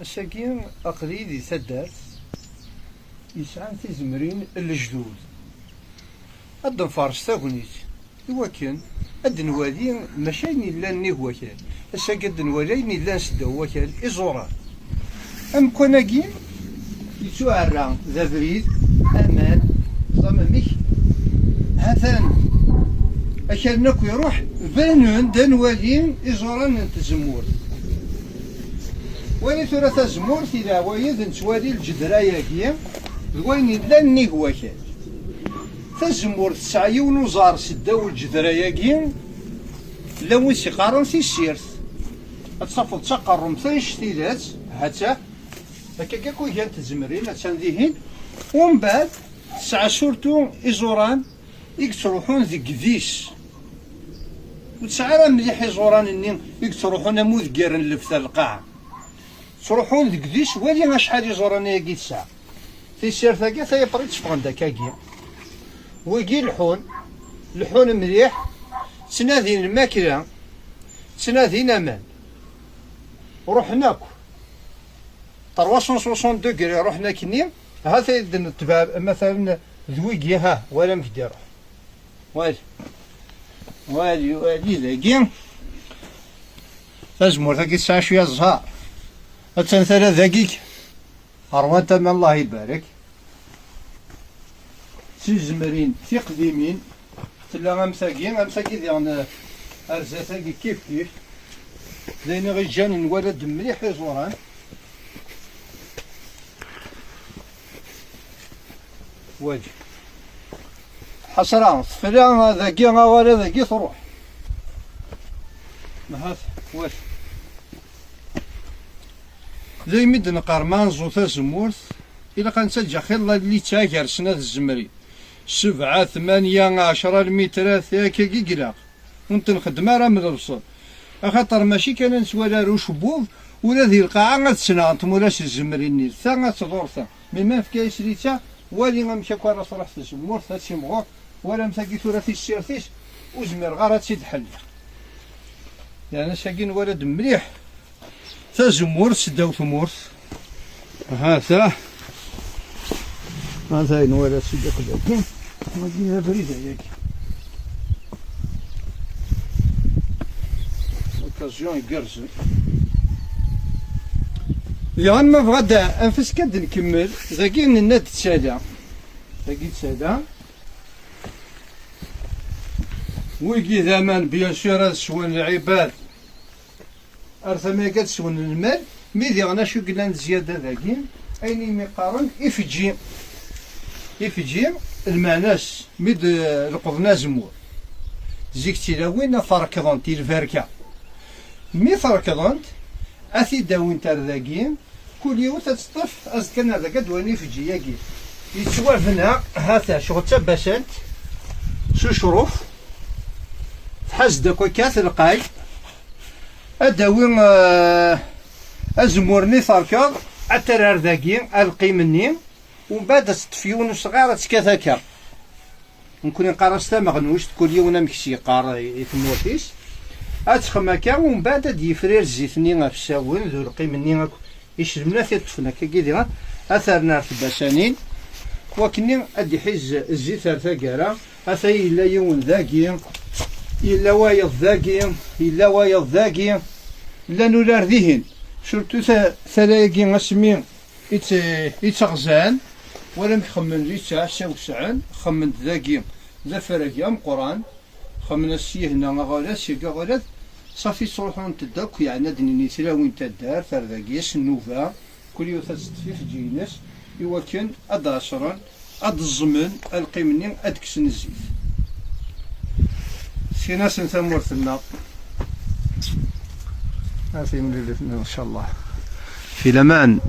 الساكين أقليدي سدات يسعى تزمرين الجدود أد نفرش تاغنيت إواكن أد نوالي ماشين إلا نيهواكال الساكن أد نوالي إلا نسدو وكال إزوران أم كوناكين يتوعرى ذا بريد أمان ضممك هثان أكل نكو يروح بانون دنوالين إزوران نتزمور وين ثلاثة زمور إذا ويذ نتوالي الجدرايا كيا وين إلا نيهواكال تزمور تسعيون وزار سداو الجدرايا كيا لو سيقارن في السيرت أتصفد تقرم ثانش تيلات حتى هكا كوي كانت تزمرين أتسان ذيهن ومن بعد تسعى سورتو إزوران يكتروحون ذي قديس وتسعى مليح إزوران إني يكتروحون أمود كيرن لفتا القاعة تروحون ذي قديس ولي أشحال إزوران ياكي تسعى في السير ثاكا ثايا بريد تفقن داكاكي ويجي لحون مليح تنادين الماكلة تنادين أمان ورحناكو 360 دوغري رحنا كني هذا نتبع مثلا ذويقي ها ولا مكدير والي ذاكي تزمور ذاكي تسعى شوية زهار أتسن 3 دقائق أروان تما الله يبارك تزمرين تقديمين تلا أمساكي ديالنا أرزاتاكي كيف لأن غير جاني نولد مليح يزوران واجي حسران فلا ذاكي ولا ذاكي تروح ما هذا واش زي مد نقرمان زوثا زمورث إلا كان تسجى خير الله اللي تاكر سنة الزمري 7 8 10 المترات هكا كيقراق ونت نخدم راه من البصر خاطر ماشي كان نسوالها روشبوب ولا ذي القاعة غتسنى نتمولاش الزمري نيل ثا غتدور ثا مما في كايس ريتا والي غنمشي كوا صراح تزمور هادشي مغور ولا مساكي ثورة في السيرتيش وزمير غير هادشي تحل يعني ساكين ولد مليح تزمور سداو ثمورث هذا ولد سدا قدامكم مدينة بريدة ياك اوكازيون يقرز يعني ما بغدا انفس كاد نكمل ذاكي الناد تسالا ذاكي تسالا ويجي زمان بيان سور سوان العباد ارثما كاد سوان المال ميدي غنا شو قلنا زياده ذاكي ايني مقارن يفجي المعناس ميد القضنا زمور زيك تيلاوين فركضنت الفاركه مي فركضنت اثي داوين تاع ذاكي كل يوم تتصطف أزكن هذا كدواني في جياكي يتوافنا هذا شغل تبسنت شو شروف تحس داكو كاث القاي أداوين أزمورني ثاركا أترار ذاكي ألقي مني ومن بعد تطفيون صغار تكاثاكا نكون قارستا مغنوش كل يوم نمشي قار يتموتيس أتخماكا ومن بعد يفرير زيتني غفساون ذو القي مني يشرمنا في طفنا كيدير اثر نار في البسانين وكني ادي حز الزيت ثاقرا اثي الا يوم ذاكي الا وايض ذاكي الا وايض ذاكي لا نولار ذهن شرطو ثلاقي اسمي يتغزان ولا مخمن ريتشا سوسعان خمن ذاكي ذا فرقي ام قران خمن السيه هنا غالاس شيكا غالاس صافي صروحون تداك يعني دني تلاوين تدار فرداكيس النوفا كل يوم تستفي في جيناس إوا كان أداشران أد الزمن القيمني أدكسن الزيت في ناس ثمورثنا هذه من إن شاء الله في الأمان.